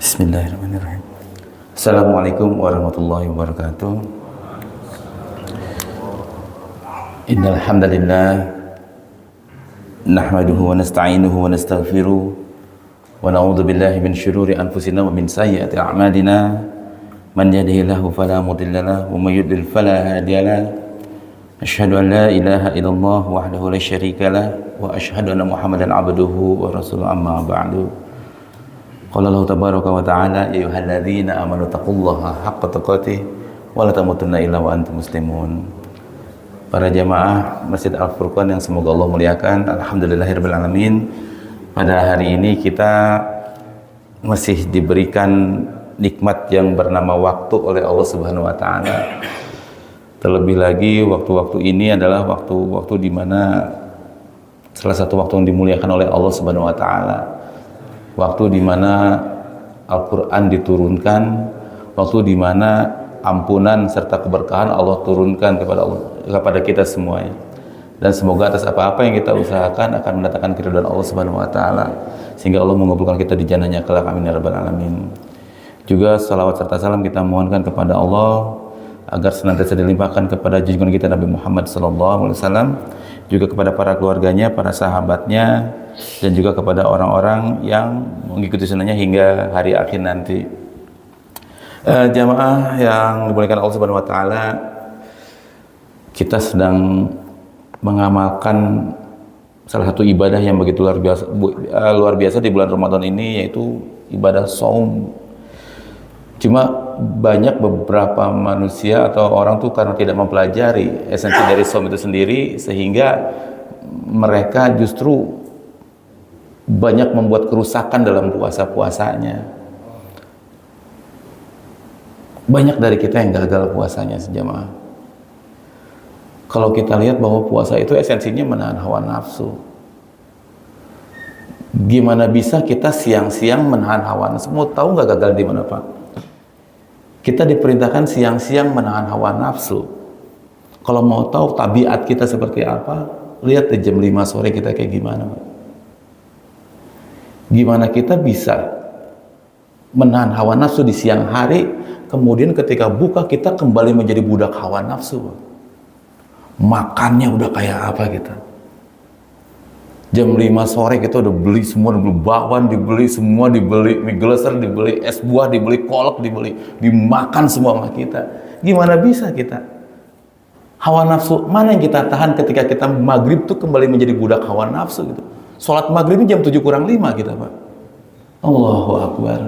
Bismillahirrahmanirrahim. Assalamualaikum warahmatullahi wabarakatuh. Innal hamdalillah nahmaduhu wa nasta'inuhu wa nastaghfiruh wa na'udzu billahi min syururi anfusina wa min sayyiati a'malina. Man yahdihillahu fala mudilla lahu wa may yudlil fala hadiya lahu. Asyhadu an la ilaha illallah wahdahu la syarika lah wa asyhadu anna Muhammadan abduhu wa rasuluhu amma ba'du. Qala Allah tabaraka wa ta'ala ya ayyuhalladzina amanu taqullaha haqqa tuqatih wa la tamutunna illa wa antum muslimun. Para jamaah Masjid Al-Furqan yang semoga Allah muliakan, alhamdulillahirabbil alamin. Pada hari ini kita masih diberikan nikmat yang bernama waktu oleh Allah Subhanahu wa taala. Terlebih lagi waktu-waktu ini adalah waktu-waktu di mana salah satu waktu yang dimuliakan oleh Allah Subhanahu wa taala. Waktu di mana Al-Quran diturunkan, waktu di mana ampunan serta keberkahan Allah turunkan kepada kita semuanya. Dan semoga atas apa-apa yang kita usahakan akan mendatangkan keridhaan Allah Subhanahu wa taala, sehingga Allah mengabulkan kita di jannahnya kelak, amin ya rabbal alamin. Juga salawat serta salam kita mohonkan kepada Allah agar senantiasa dilimpahkan kepada junjungan kita Nabi Muhammad SAW, juga kepada para keluarganya, para sahabatnya, dan juga kepada orang-orang yang mengikuti sunnahnya hingga hari akhir nanti. Jamaah yang dimuliakan Allah Subhanahu wa taala, kita sedang mengamalkan salah satu ibadah yang begitu luar biasa di bulan Ramadan ini, yaitu ibadah saum. Cuma banyak beberapa manusia atau orang tuh karena tidak mempelajari esensi dari saum itu sendiri, sehingga mereka justru banyak membuat kerusakan dalam puasa-puasanya. Banyak dari kita yang gagal puasanya, sejamaah. Kalau kita lihat bahwa puasa itu esensinya menahan hawa nafsu. Gimana bisa kita siang-siang menahan hawa nafsu? Mau tahu nggak gagal di mana, Pak? Kita diperintahkan siang-siang menahan hawa nafsu. Kalau mau tahu tabiat kita seperti apa, lihat di jam 5 sore kita kayak gimana, Pak. Gimana kita bisa menahan hawa nafsu di siang hari, kemudian ketika buka kita kembali menjadi budak hawa nafsu. Makannya udah kayak apa kita? Jam 5 sore kita udah beli semua, dibeli bakwan, dibeli semua, dibeli mie gleser, dibeli es buah, dibeli kolak, dibeli, dimakan semua sama kita. Gimana bisa kita? Hawa nafsu mana yang kita tahan ketika kita maghrib tuh kembali menjadi budak hawa nafsu gitu. Sholat maghrib jam 7 kurang 5 kita, Pak. Allahu Akbar.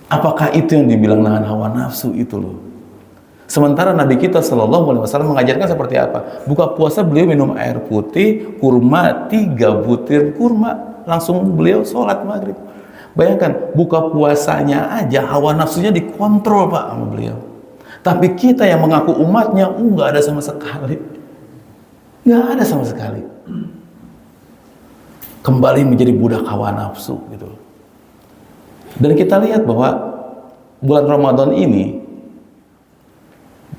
Apakah itu yang dibilang nahan hawa nafsu itu loh? Sementara Nabi kita SAW mengajarkan seperti apa? Buka puasa beliau minum air putih, kurma, 3 butir kurma, langsung beliau sholat maghrib. Bayangkan, buka puasanya aja hawa nafsunya dikontrol, Pak, sama beliau. Tapi kita yang mengaku umatnya, nggak ada sama sekali. Nggak ada sama sekali. Kembali menjadi budak hawa nafsu gitu. Dan kita lihat bahwa bulan Ramadan ini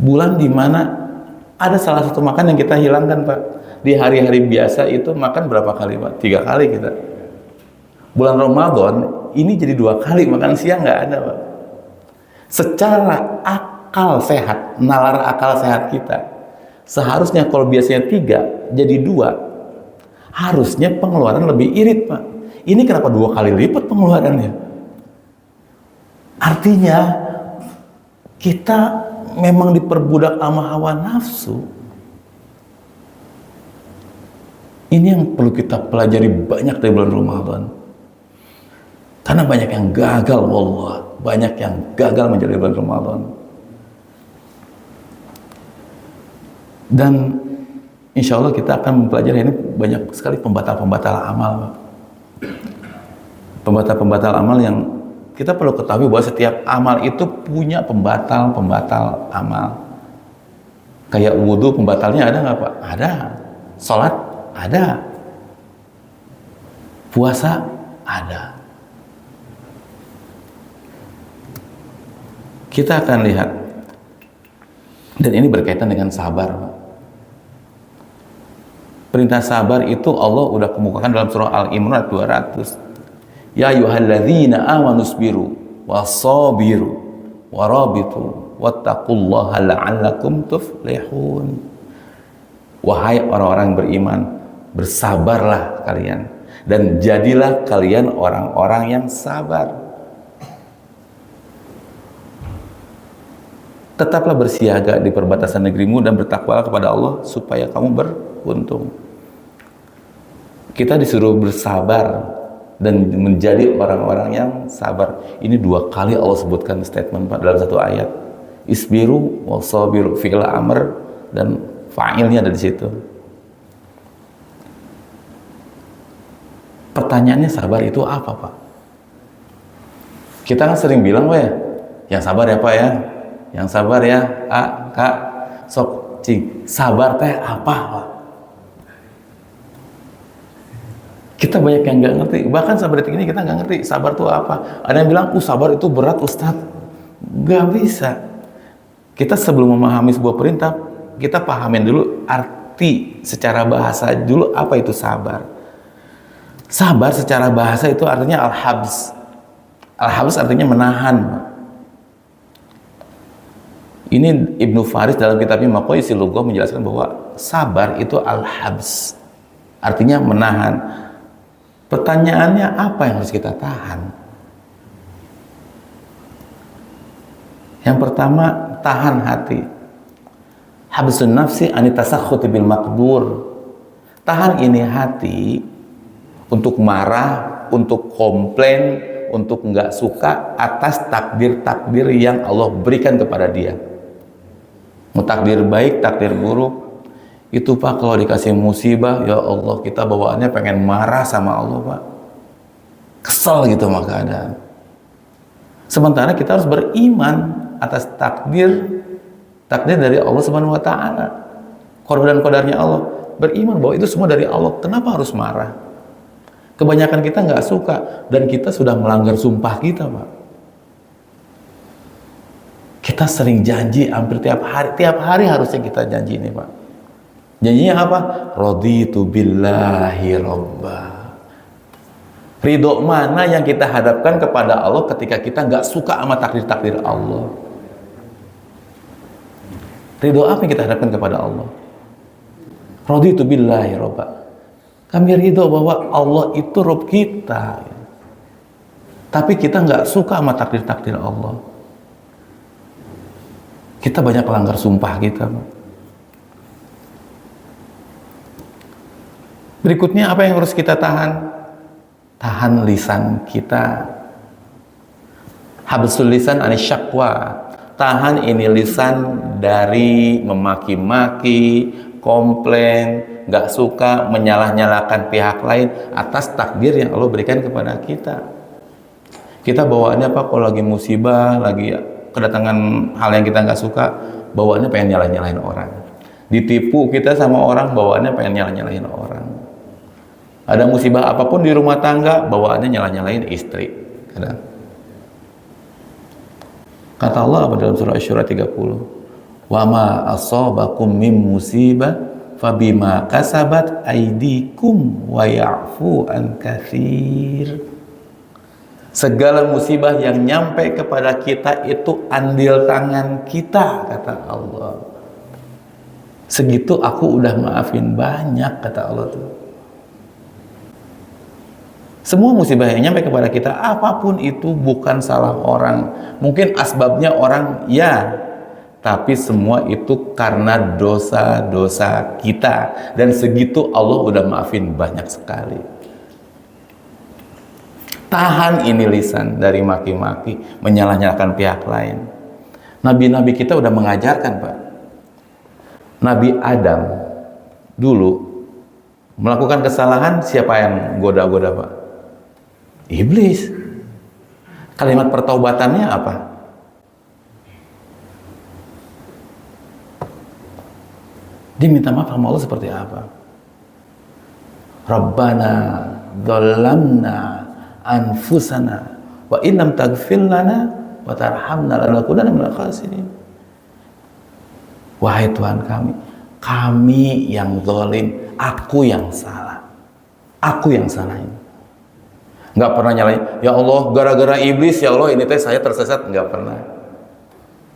bulan dimana ada salah satu makan yang kita hilangkan, Pak. Di hari-hari biasa itu makan berapa kali, Pak? 3 kali kita. Bulan Ramadan ini jadi 2 kali makan siang, nggak ada, Pak. Secara akal sehat, nalar akal sehat kita, seharusnya kalau biasanya 3 jadi 2, harusnya pengeluaran lebih irit, Pak. Ini kenapa 2 kali lipat pengeluarannya? Artinya kita memang diperbudak sama hawa nafsu. Ini yang perlu kita pelajari banyak dari bulan Ramadan. Karena banyak yang gagal, wallah. Banyak yang gagal menjadi bulan Ramadan. Dan insya Allah kita akan mempelajari ini banyak sekali pembatal-pembatal amal. Pembatal-pembatal amal yang kita perlu ketahui bahwa setiap amal itu punya pembatal-pembatal amal. Kayak wudhu, pembatalnya ada nggak, Pak? Ada. Sholat ada. Puasa ada. Kita akan lihat, dan ini berkaitan dengan sabar, Pak. Perintah sabar itu Allah udah kemukakan dalam surah Al-Imran 200. Ya ayyuhalladzina amanu sabiru wasabiru warabitu wattaqullaha la'allakum tuflihun. Wahai orang-orang beriman, bersabarlah kalian dan jadilah kalian orang-orang yang sabar. Tetaplah bersiaga di perbatasan negerimu dan bertakwalah kepada Allah supaya kamu beruntung. Kita disuruh bersabar dan menjadi orang-orang yang sabar. Ini 2 kali Allah sebutkan statement Pak dalam satu ayat. Isbiru wasabiru, fi'il amr dan fa'ilnya ada di situ. Pertanyaannya, sabar itu apa, Pak? Kita kan sering bilang, weh, yang sabar ya Pak ya, yang sabar ya, Kak, sok, cing, sabar teh apa, Pak? Kita banyak yang nggak ngerti, bahkan sampai detik ini kita nggak ngerti sabar itu apa. Ada yang bilang, sabar itu berat Ustadz. Nggak bisa. Kita sebelum memahami sebuah perintah, kita pahamin dulu arti secara bahasa dulu apa itu sabar. Sabar secara bahasa itu artinya al-habs. Al-habs artinya menahan. Ini Ibnu Faris dalam kitabnya Maqayisil Lughah menjelaskan bahwa sabar itu al-habs, artinya menahan. Pertanyaannya, apa yang harus kita tahan? Yang pertama, tahan hati. Habsun nafsi anitasakhuti bil maqdur. Tahan ini hati untuk marah, untuk komplain, untuk nggak suka atas takdir-takdir yang Allah berikan kepada dia. Mau takdir baik, takdir buruk, itu Pak, kalau dikasih musibah, ya Allah, kita bawaannya pengen marah sama Allah, Pak. Kesel gitu sama keadaan. Sementara kita harus beriman atas takdir dari Allah Subhanahu wa taala. Qadar dan qadarnya Allah. Beriman bahwa itu semua dari Allah. Kenapa harus marah? Kebanyakan kita nggak suka dan kita sudah melanggar sumpah kita, Pak. Kita sering janji hampir tiap hari harusnya kita janji ini, Pak. Janjinya apa? Raditu billahi robba. Ridho mana yang kita hadapkan kepada Allah ketika kita nggak suka sama takdir-takdir Allah? Ridho apa yang kita hadapkan kepada Allah? Raditu billahi robba. Kami ridho bahwa Allah itu Rob kita. Tapi kita nggak suka sama takdir-takdir Allah. Kita banyak melanggar sumpah kita, Pak. Berikutnya apa yang harus kita tahan? Tahan lisan kita. Habsul lisan anis syakwa. Tahan ini lisan dari memaki-maki, komplain, nggak suka, menyalah-nyalahkan pihak lain atas takdir yang Allah berikan kepada kita. Kita bawaannya apa? Kalau lagi musibah, lagi kedatangan hal yang kita nggak suka, bawaannya pengen nyalah-nyalahin orang. Ditipu kita sama orang, bawaannya pengen nyalah-nyalahin orang. Ada musibah apapun di rumah tangga, bawaannya nyalah-nyalahin istri. Kata Allah apa dalam surah Asy-Syura 30? Wa ma asabakum min musibah fabima kasabat aydikum wa ya'fu an katsir. Segala musibah yang nyampe kepada kita itu andil tangan kita, kata Allah. Segitu aku udah maafin banyak, kata Allah tuh. Semua musibah yang nyampe kepada kita, apapun itu, bukan salah orang. Mungkin asbabnya orang, ya, tapi semua itu karena dosa-dosa kita. Dan segitu Allah udah maafin banyak sekali. Tahan ini lisan dari maki-maki, menyalah-nyalahkan pihak lain. Nabi-nabi kita udah mengajarkan, Pak. Nabi Adam dulu melakukan kesalahan, siapa yang goda-goda, Pak? Iblis. Kalimat pertaubatannya apa? Dia minta maaf sama Allah seperti apa? Rabbana dzalamna anfusana wa innam taghfir lana wa tarhamna lanakunanna minal khasirin. Wahai Tuhan kami yang zalim, aku yang salah. Aku yang salah ini. Nggak pernah nyalain, ya Allah gara-gara iblis ya Allah ini teh saya tersesat, nggak pernah.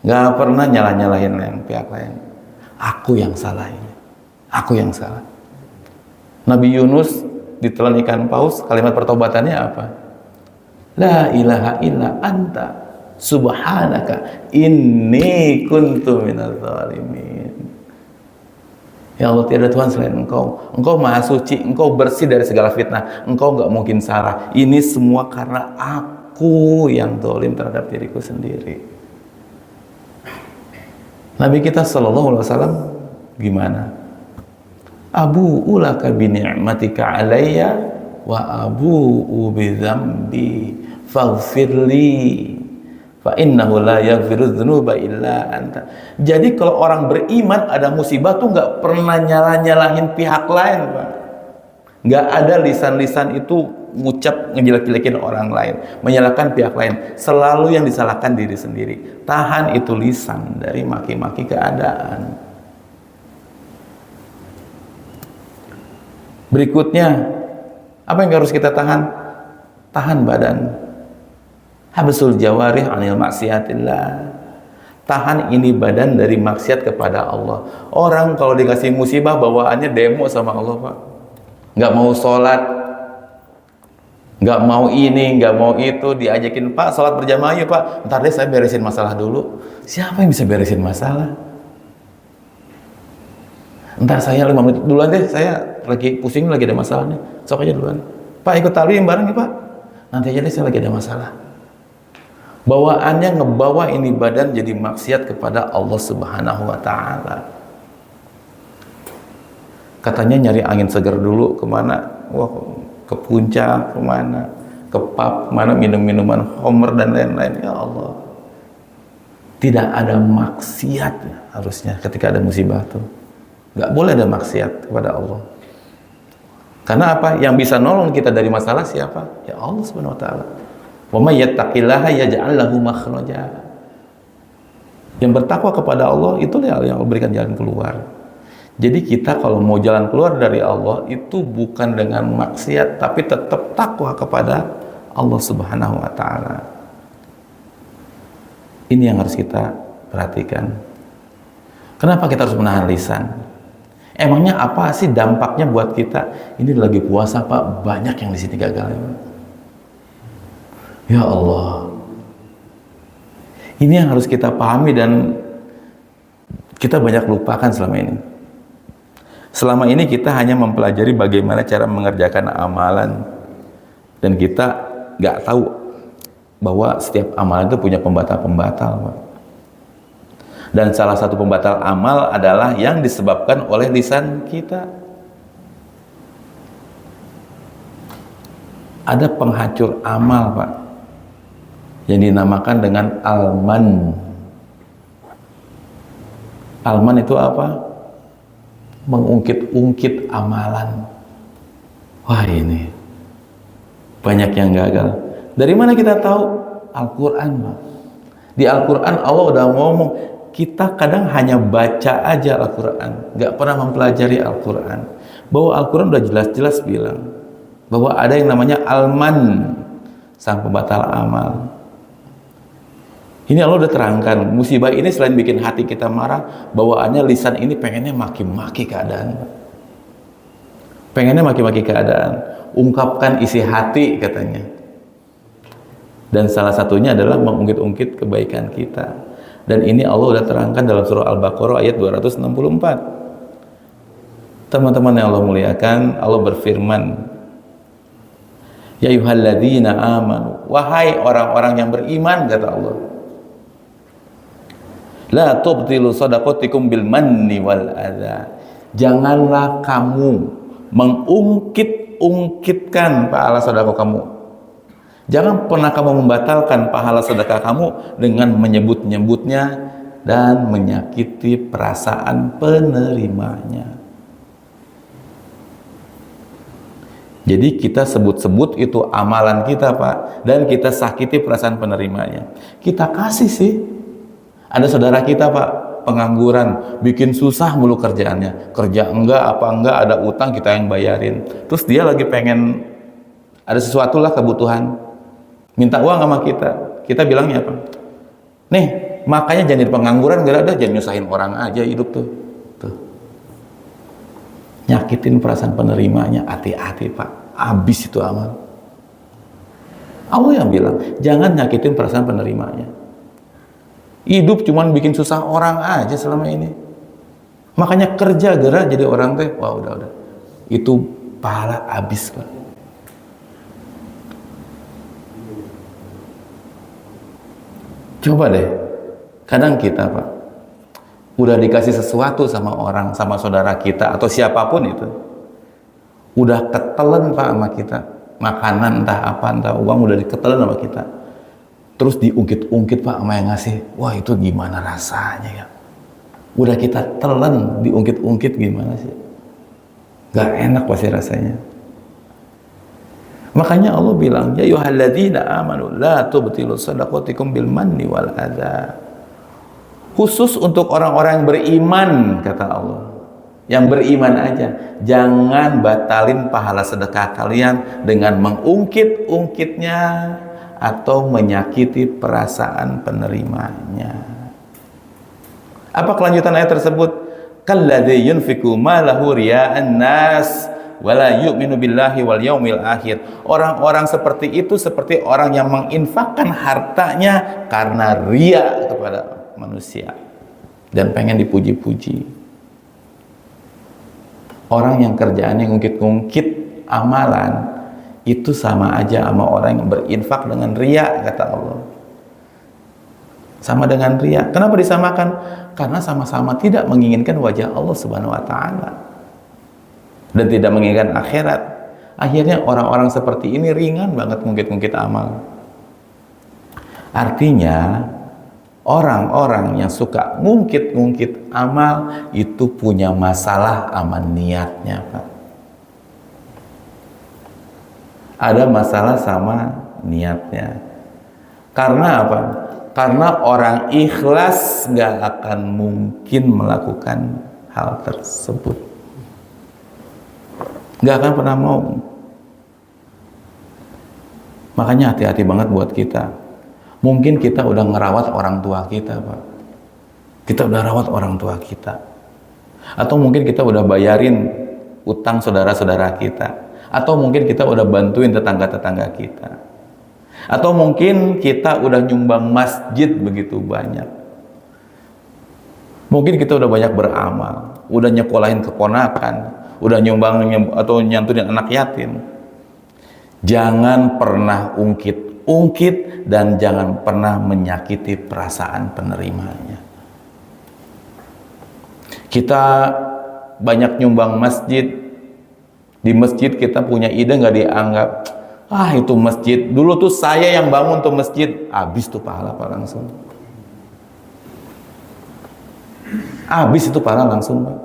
Nggak pernah nyalahin yang pihak lain. Aku yang salah ini. Aku yang salah. Nabi Yunus ditelan ikan paus, kalimat pertobatannya apa? La ilaha illa anta subhanaka inni kuntu minadz zalimin. Ya Allah, tiada Tuhan selain Engkau. Engkau maha suci, Engkau bersih dari segala fitnah. Engkau nggak mungkin salah. Ini semua karena aku yang zalim terhadap diriku sendiri. Nabi kita sallallahu alaihi wasallam gimana? Abu ulaka bi ni'matika alayya wa abu'u bi dzambi faghfirli fa innahu la yaghfiru dzunuba illa anta. Jadi kalau orang beriman ada musibah tuh nggak pernah nyalahin pihak lain, Pak. Nggak ada lisan-lisan itu ngucap ngejelek-jelekin orang lain, menyalahkan pihak lain. Selalu yang disalahkan diri sendiri. Tahan itu lisan dari maki-maki keadaan. Berikutnya, apa yang harus kita tahan? Tahan badan. Habsul jawarih anil maksiatillah. Tahan ini badan dari maksiat kepada Allah. Orang kalau dikasih musibah bawaannya demo sama Allah, Pak. Nggak mau sholat, nggak mau ini, nggak mau itu, diajakin, Pak sholat berjamaah yuk Pak, ntar deh saya beresin masalah dulu. Siapa yang bisa beresin masalah? Ntar saya 5 menit duluan deh, saya lagi pusing, lagi ada masalahnya, sok aja duluan. Pak ikut talim bareng ya Pak, nanti aja deh saya lagi ada masalah. Bawaannya ngebawa ini badan jadi maksiat kepada Allah Subhanahu wa Ta'ala. Katanya nyari angin segar dulu, kemana? Wah, ke puncak, kemana? Ke pub, mana minum-minuman homer dan lain-lain. Ya Allah, tidak ada maksiat harusnya ketika ada musibah tuh. Gak boleh ada maksiat kepada Allah. Karena apa? Yang bisa nolong kita dari masalah siapa? Ya Allah Subhanahu wa Ta'ala. Wa may yattaqillaha yaj'al lahu makhraja. Yang bertakwa kepada Allah itulah yang memberikan jalan keluar. Jadi kita kalau mau jalan keluar dari Allah itu bukan dengan maksiat, tapi tetap takwa kepada Allah Subhanahu wa Ta'ala. Ini yang harus kita perhatikan. Kenapa kita harus menahan lisan? Emangnya apa sih dampaknya buat kita? Ini lagi puasa Pak, banyak yang di sini gagal. Ya Allah, ini yang harus kita pahami dan kita banyak lupakan selama ini. Selama ini kita hanya mempelajari bagaimana cara mengerjakan amalan, dan kita nggak tahu bahwa setiap amalan itu punya pembatal-pembatal, Pak. Dan salah satu pembatal amal adalah yang disebabkan oleh lisan kita. Ada penghancur amal, Pak, yang dinamakan dengan alman. Alman itu apa? Mengungkit-ungkit amalan. Wah, ini banyak yang gagal. Dari mana kita tahu? Al-Quran, Pak. Di Al-Quran Allah udah ngomong, kita kadang hanya baca aja Al-Quran, nggak pernah mempelajari Al-Quran. Bahwa Al-Quran udah jelas-jelas bilang bahwa ada yang namanya alman, sang pembatal amal. Ini Allah udah terangkan, musibah ini selain bikin hati kita marah, bawaannya lisan ini pengennya maki-maki keadaan. Pengennya maki-maki keadaan, ungkapkan isi hati katanya. Dan salah satunya adalah mengungkit-ungkit kebaikan kita. Dan ini Allah udah terangkan dalam surah Al-Baqarah ayat 264. Teman-teman yang Allah muliakan, Allah berfirman, ya ayyuhalladzina amanu, wahai orang-orang yang beriman, kata Allah, la tubtilu shadaqatikum bil manni wal adza. Janganlah kamu mengungkit-ungkitkan pahala sedekah kamu. Jangan pernah kamu membatalkan pahala sedekah kamu dengan menyebut-nyebutnya dan menyakiti perasaan penerimanya. Jadi kita sebut-sebut itu amalan kita, Pak, dan kita sakiti perasaan penerimanya. Kita kasih sih. Ada saudara kita, Pak, pengangguran, bikin susah mulu kerjaannya. Kerja enggak, apa enggak, ada utang kita yang bayarin. Terus dia lagi pengen Ada sesuatu lah kebutuhan, minta uang sama kita. Kita bilangnya apa? Nih, makanya jangan jadi pengangguran, gak ada, jangan nyusahin orang aja hidup tuh. Tuh. Nyakitin perasaan penerimanya, hati-hati Pak, habis itu amal. Allah yang bilang, jangan nyakitin perasaan penerimanya. Hidup cuman bikin susah orang aja selama ini. Makanya kerja gerak jadi orang teh, wah udah. Itu pahala habis Pak. Coba deh, kadang kita Pak, udah dikasih sesuatu sama orang, sama saudara kita, atau siapapun itu, udah ketelen Pak sama kita, makanan entah apa, entah uang, udah diketelen sama kita, terus diungkit-ungkit Pak sama yang ngasih, wah itu gimana rasanya ya? Udah kita telan, diungkit-ungkit gimana sih? Gak enak pasti rasanya. Makanya Allah bilang, ya ayyuhalladzina amanu la tubtilu shadaqatikum bil manni wal adza. Khusus untuk orang-orang yang beriman, kata Allah. Yang beriman aja, jangan batalin pahala sedekah kalian dengan mengungkit-ungkitnya atau menyakiti perasaan penerimanya. Apa kelanjutan ayat tersebut? Kalladzi yunfiqu malahu riya'an nas wala yu'minu billahi wal yaumil akhir. Orang-orang seperti itu seperti orang yang menginfakkan hartanya karena ria kepada manusia dan pengen dipuji-puji. Orang yang kerjaannya ngungkit-ngungkit amalan itu sama aja sama orang yang berinfak dengan ria, kata Allah. Sama dengan ria. Kenapa disamakan? Karena sama-sama tidak menginginkan wajah Allah Subhanahu wa taala dan tidak menginginkan akhirat. Akhirnya orang-orang seperti ini ringan banget ngungkit-ngungkit amal. Artinya orang-orang yang suka ngungkit-ngungkit amal itu punya masalah sama niatnya Pak. Ada masalah sama niatnya. Karena apa? Karena orang ikhlas gak akan mungkin melakukan hal tersebut. Gak akan pernah mau. Makanya hati-hati banget buat kita. Mungkin kita udah ngerawat orang tua kita Pak. Kita udah rawat orang tua kita. Atau mungkin kita udah bayarin utang saudara-saudara kita. Atau mungkin kita udah bantuin tetangga-tetangga kita. Atau mungkin kita udah nyumbang masjid begitu banyak. Mungkin kita udah banyak beramal, udah nyekolahin keponakan, udah nyumbang atau nyantunin anak yatim. Jangan pernah ungkit-ungkit dan jangan pernah menyakiti perasaan penerimanya. Kita banyak nyumbang masjid, di masjid kita punya ide nggak dianggap. Ah itu masjid, dulu tuh saya yang bangun tuh masjid, habis tuh pahala Pak langsung. Habis itu pahala langsung Pak.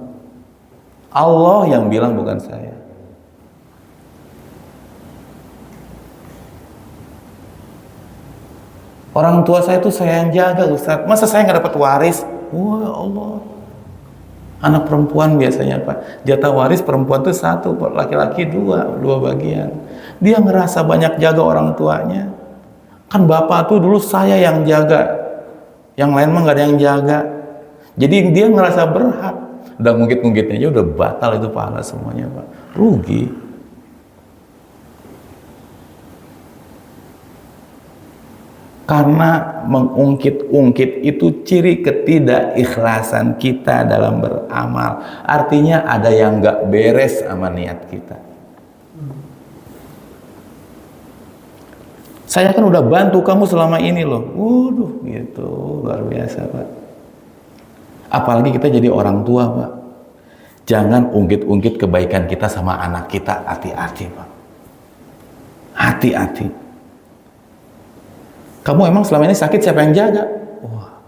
Allah yang bilang bukan saya. Orang tua saya tuh saya yang jaga Ustaz. Masa saya nggak dapat waris? Wah ya Allah. Anak perempuan biasanya Pak, jatah waris perempuan tuh satu, laki-laki dua bagian. Dia ngerasa banyak jaga orang tuanya. Kan bapak tuh dulu saya yang jaga, yang lain mah nggak ada yang jaga. Jadi dia ngerasa berhak. Udah ngungkit-ngungkitnya aja udah batal itu pahala semuanya Pak. Rugi. Karena mengungkit-ungkit itu ciri ketidakikhlasan kita dalam beramal. Artinya ada yang nggak beres sama niat kita. Saya kan udah bantu kamu selama ini loh. Waduh, gitu. Luar biasa Pak. Apalagi kita jadi orang tua Pak. Jangan ungkit-ungkit kebaikan kita sama anak kita. Hati-hati Pak. Hati-hati. Kamu emang selama ini sakit siapa yang jaga? Wah.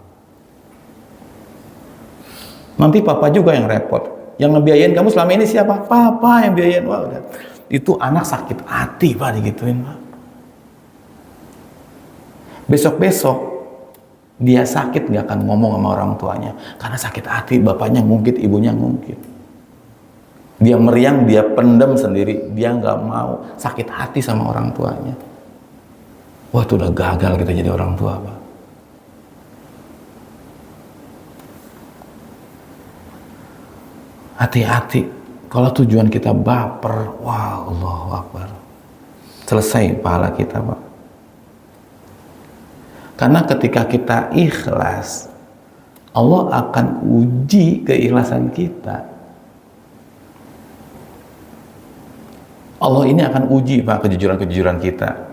Nanti papa juga yang repot. Yang ngebiayain kamu selama ini siapa? Papa yang biayain. Wah, udah. Itu anak sakit hati Pak digituin Pak. Besok-besok dia sakit nggak akan ngomong sama orang tuanya karena sakit hati, bapaknya ngungkit, ibunya ngungkit. Dia meriang, dia pendam sendiri, dia nggak mau sakit hati sama orang tuanya. Wah, itu udah gagal kita jadi orang tua, Pak. Hati-hati, kalau tujuan kita baper, wah, Allahu Akbar, selesai pahala kita, Pak. Karena ketika kita ikhlas, Allah akan uji keikhlasan kita. Allah ini akan uji, Pak, kejujuran-kejujuran kita.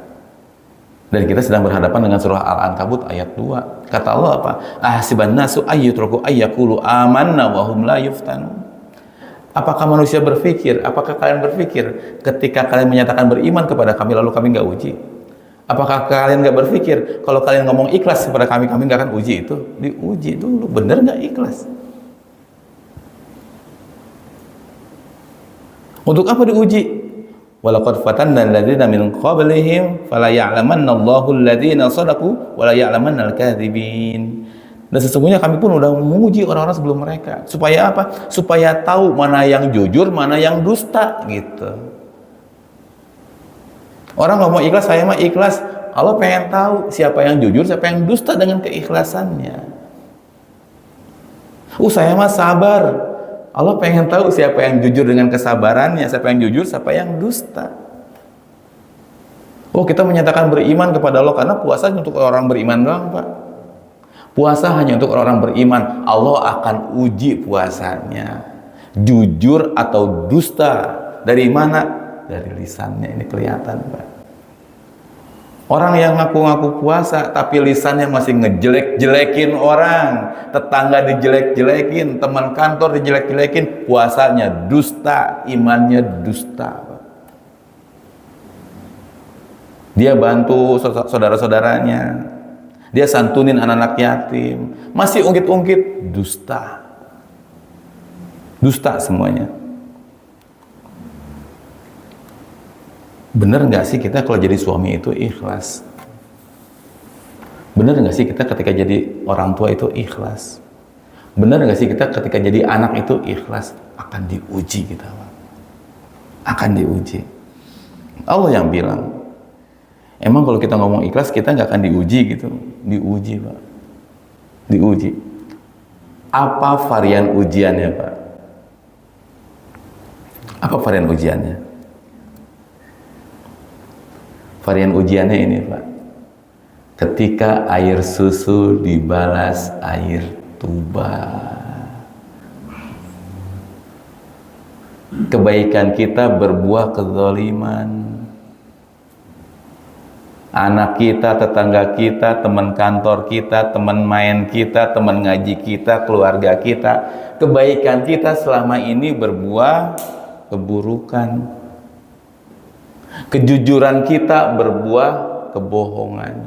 Dan kita sedang berhadapan dengan surah Al-Ankabut ayat 2. Kata Allah apa? Ahasiban nasu ayyutraku ayyaqulu amanna wa hum la yuftanun. Apakah manusia berpikir, apakah kalian berpikir ketika kalian menyatakan beriman kepada kami lalu kami nggak uji? Apakah kalian nggak berpikir kalau kalian ngomong ikhlas kepada kami nggak akan uji itu? Diuji dulu, bener nggak ikhlas? Untuk apa diuji? Walaqad fatanna alladziina min qablihim fala ya'lamanna Allahu alladziina shadaqu wa la ya'lamanna al-kadzibin. Dan sesungguhnya kami pun udah menguji orang-orang sebelum mereka. Supaya apa? Supaya tahu mana yang jujur, mana yang dusta gitu. Orang ngomong ikhlas, saya mah ikhlas. Allah pengen tahu siapa yang jujur, siapa yang dusta dengan keikhlasannya. Saya mah sabar. Allah pengen tahu siapa yang jujur dengan kesabarannya, siapa yang jujur, siapa yang dusta. Kita menyatakan beriman kepada Allah karena puasa untuk orang beriman doang, Pak. Puasa hanya untuk orang beriman. Allah akan uji puasanya. Jujur atau dusta. Dari mana? Dari lisannya, ini kelihatan, Pak. Orang yang ngaku-ngaku puasa tapi lisannya masih ngejelek-jelekin orang, tetangga dijelek-jelekin, teman kantor dijelek-jelekin, puasanya dusta, imannya dusta. Dia bantu saudara-saudaranya, dia santunin anak-anak yatim, masih ungkit-ungkit, dusta. Dusta semuanya. Bener nggak sih kita kalau jadi suami itu ikhlas? Bener nggak sih kita ketika jadi orang tua itu ikhlas? Bener nggak sih kita ketika jadi anak itu ikhlas? Akan diuji kita, Pak. Akan diuji. Allah yang bilang. Emang kalau kita ngomong ikhlas kita nggak akan diuji gitu? Diuji, Pak. Diuji. Apa varian ujiannya, Pak? Apa varian ujiannya? Varian ujiannya ini, Pak. Ketika air susu dibalas air tuba. Kebaikan kita berbuah kezaliman. Anak kita, tetangga kita, teman kantor kita, teman main kita, teman ngaji kita, keluarga kita. Kebaikan kita selama ini berbuah keburukan. Kejujuran kita berbuah kebohongan.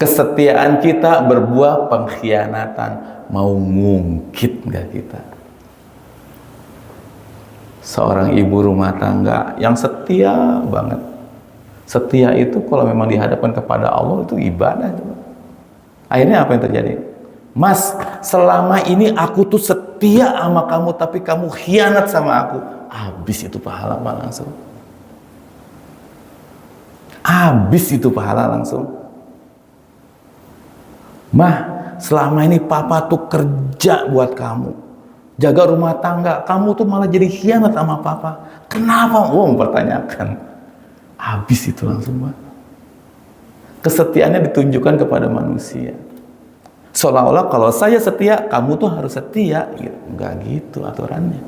Kesetiaan kita berbuah pengkhianatan. Mau ngungkit nggak kita? Seorang ibu rumah tangga yang setia banget. Setia itu kalau memang dihadapkan kepada Allah itu ibadah. Akhirnya apa yang terjadi? Mas, selama ini aku tuh setia sama kamu, tapi kamu khianat sama aku. Habis itu pahala, Pak, langsung. Habis itu pahala langsung. Mah, selama ini papa tuh kerja buat kamu, jaga rumah tangga, kamu tuh malah jadi khianat sama papa. Kenapa? Mempertanyakan. Habis itu langsung, Pak. Kesetiaannya ditunjukkan kepada manusia. Seolah-olah kalau saya setia, kamu tuh harus setia. Enggak gitu aturannya.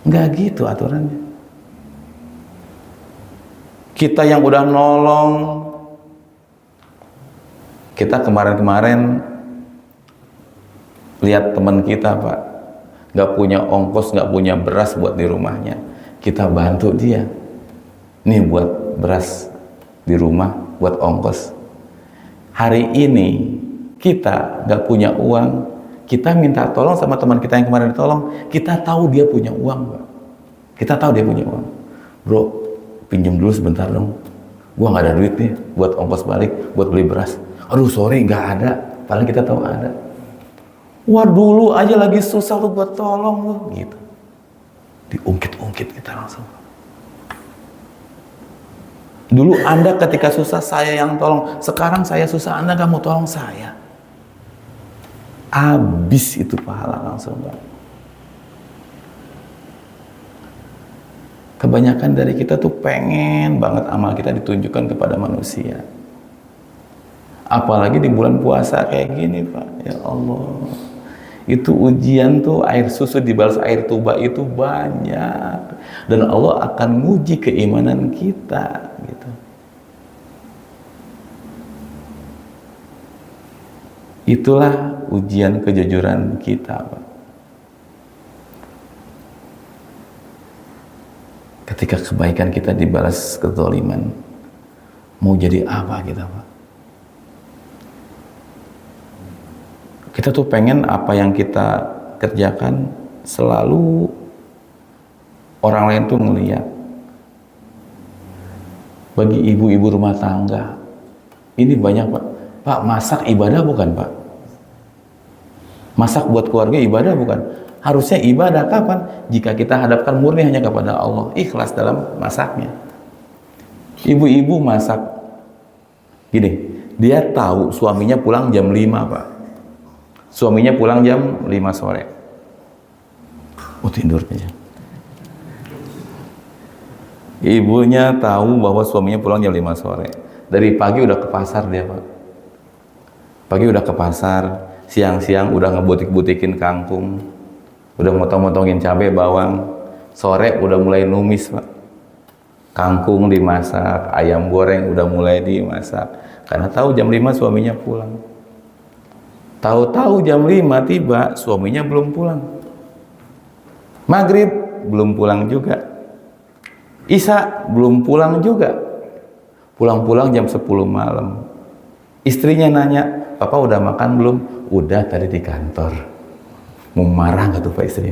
Enggak gitu aturannya. Kita yang udah nolong, kita kemarin-kemarin lihat teman kita, Pak, nggak punya ongkos, nggak punya beras buat di rumahnya. Kita bantu dia. Nih buat beras di rumah, buat ongkos. Hari ini kita nggak punya uang, kita minta tolong sama teman kita yang kemarin ditolong. Kita tahu dia punya uang, Pak. Kita tahu dia punya uang. Bro, pinjam dulu sebentar dong. Gua nggak ada duit nih buat ongkos balik, buat beli beras. Aduh sorry, nggak ada. Paling kita tahu ada. Wah, dulu aja lagi susah lu buat tolong lu, gitu. Diungkit-ungkit kita langsung. Dulu Anda ketika susah saya yang tolong, sekarang saya susah Anda gak mau tolong saya. Habis itu pahala langsung, Pak. Kebanyakan dari kita tuh pengen banget amal kita ditunjukkan kepada manusia. Apalagi di bulan puasa kayak gini, Pak. Ya Allah. Itu ujian tuh, air susu dibalas air tuba itu banyak. Dan Allah akan nguji keimanan kita, gitu. Itulah ujian kejujuran kita, Pak. Ketika kebaikan kita dibalas kezaliman, mau jadi apa kita, Pak? Kita tuh pengen apa yang kita kerjakan selalu orang lain tuh ngeliat. Bagi ibu-ibu rumah tangga, ini banyak, Pak. Pak, masak ibadah bukan, Pak? Masak buat keluarga ibadah bukan? Harusnya ibadah kapan? Jika kita hadapkan murni hanya kepada Allah, ikhlas dalam masaknya. Ibu-ibu masak gini, dia tahu suaminya pulang jam 5, Pak. Suaminya pulang jam 5 sore. Oh, tidur aja. Ibunya tahu bahwa suaminya pulang jam 5 sore. Dari pagi udah ke pasar dia, Pak. Pagi udah ke pasar, siang-siang udah ngebutik-butikin kangkung, udah motong-motongin cabai bawang, sore udah mulai numis, Pak. Kangkung dimasak, ayam goreng udah mulai dimasak, karena tahu jam 5 suaminya pulang. Tahu-tahu jam 5 tiba, suaminya belum pulang. Maghrib belum pulang juga. Isya belum pulang juga. Pulang-pulang jam 10 malam. Istrinya nanya, "Papa udah makan belum?" "Udah, tadi di kantor." Mau marah nggak tuh Pak istri?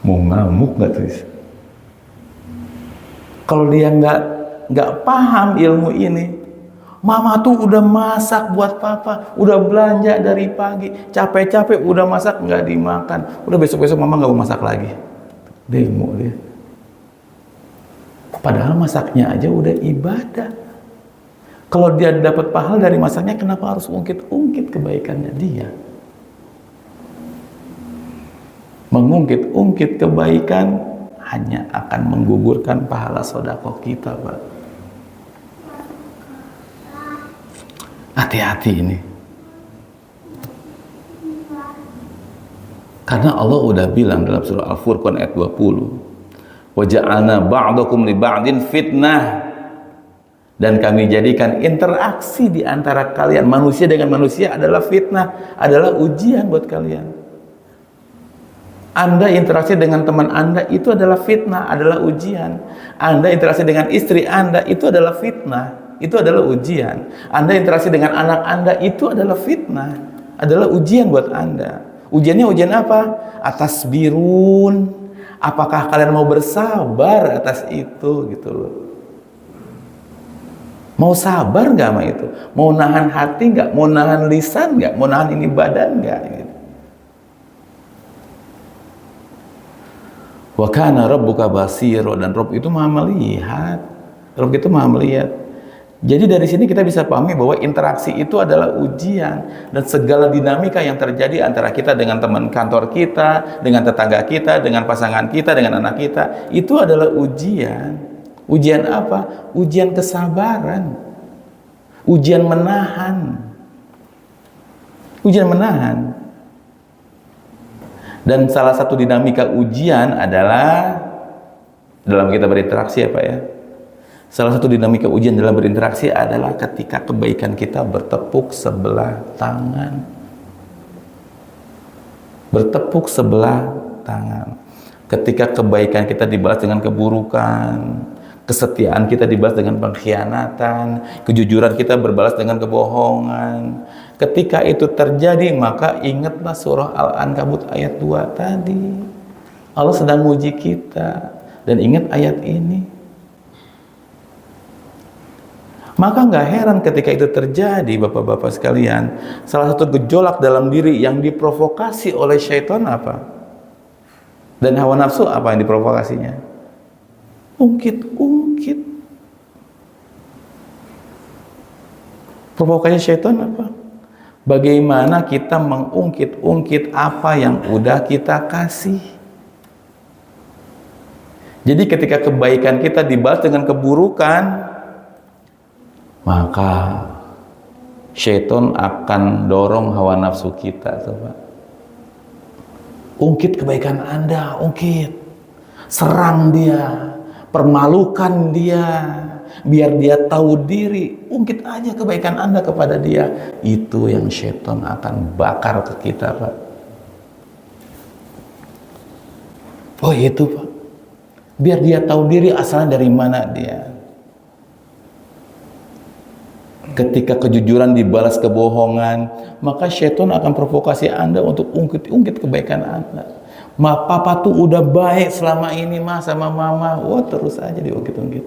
Mau ngamuk nggak tuh? Kalau dia nggak paham ilmu ini, mama tuh udah masak buat papa, udah belanja dari pagi, capek-capek udah masak nggak dimakan, udah besok-besok mama nggak mau masak lagi. Demo dia. Padahal masaknya aja udah ibadah. Kalau dia dapat pahala dari masaknya, kenapa harus ungkit-ungkit kebaikannya dia? Mengungkit-ungkit kebaikan hanya akan menggugurkan pahala sedekah kita, Pak. Hati-hati ini. Karena Allah udah bilang dalam surah Al-Furqan ayat 20, "Wa ja'alna ba'dakum li ba'din fitnah." Dan kami jadikan interaksi di antara kalian, manusia dengan manusia, adalah fitnah, adalah ujian buat kalian. Anda interaksi dengan teman Anda, itu adalah fitnah, adalah ujian. Anda interaksi dengan istri Anda, itu adalah fitnah, itu adalah ujian. Anda interaksi dengan anak Anda, itu adalah fitnah, adalah ujian buat Anda. Ujiannya ujian apa? Atas birun. Apakah kalian mau bersabar atas itu, gitu loh. Mau sabar nggak sama itu? Mau nahan hati nggak? Mau nahan lisan nggak? Mau nahan ini badan nggak? Gitu. Wa kana rabbuka basira, dan Rabb itu maha melihat. Rabb itu maha melihat. Jadi dari sini kita bisa pahami bahwa interaksi itu adalah ujian, dan segala dinamika yang terjadi antara kita dengan teman kantor kita, dengan tetangga kita, dengan pasangan kita, dengan anak kita, itu adalah ujian. Ujian apa? Ujian kesabaran. Ujian menahan. Ujian menahan. Dan salah satu dinamika ujian adalah dalam kita berinteraksi, ya Pak ya. Salah satu dinamika ujian dalam berinteraksi adalah ketika kebaikan kita bertepuk sebelah tangan. Bertepuk sebelah tangan. Ketika kebaikan kita dibalas dengan keburukan, kesetiaan kita dibalas dengan pengkhianatan, kejujuran kita berbalas dengan kebohongan. Ketika itu terjadi, maka ingatlah surah Al-Ankabut ayat 2 tadi. Allah sedang menguji kita, dan ingat ayat ini. Maka nggak heran ketika itu terjadi, bapak-bapak sekalian, salah satu gejolak dalam diri yang diprovokasi oleh syaitan apa? Dan hawa nafsu apa yang diprovokasinya? Ungkit-ungkit. Provokasi syaitan apa? Bagaimana kita mengungkit-ungkit apa yang udah kita kasih. Jadi ketika kebaikan kita dibalas dengan keburukan, maka syaitan akan dorong hawa nafsu kita, coba. Ungkit kebaikan Anda, ungkit. Serang dia, permalukan dia, biar dia tahu diri. Ungkit aja kebaikan Anda kepada dia. Itu yang syaitan akan bakar ke kita, Pak. Oh itu, Pak. Biar dia tahu diri asalnya dari mana dia. Ketika kejujuran dibalas kebohongan, maka syaitan akan provokasi Anda untuk ungkit-ungkit kebaikan Anda. Papa tuh udah baik selama ini sama mama. Wah, terus aja diungkit-ungkit.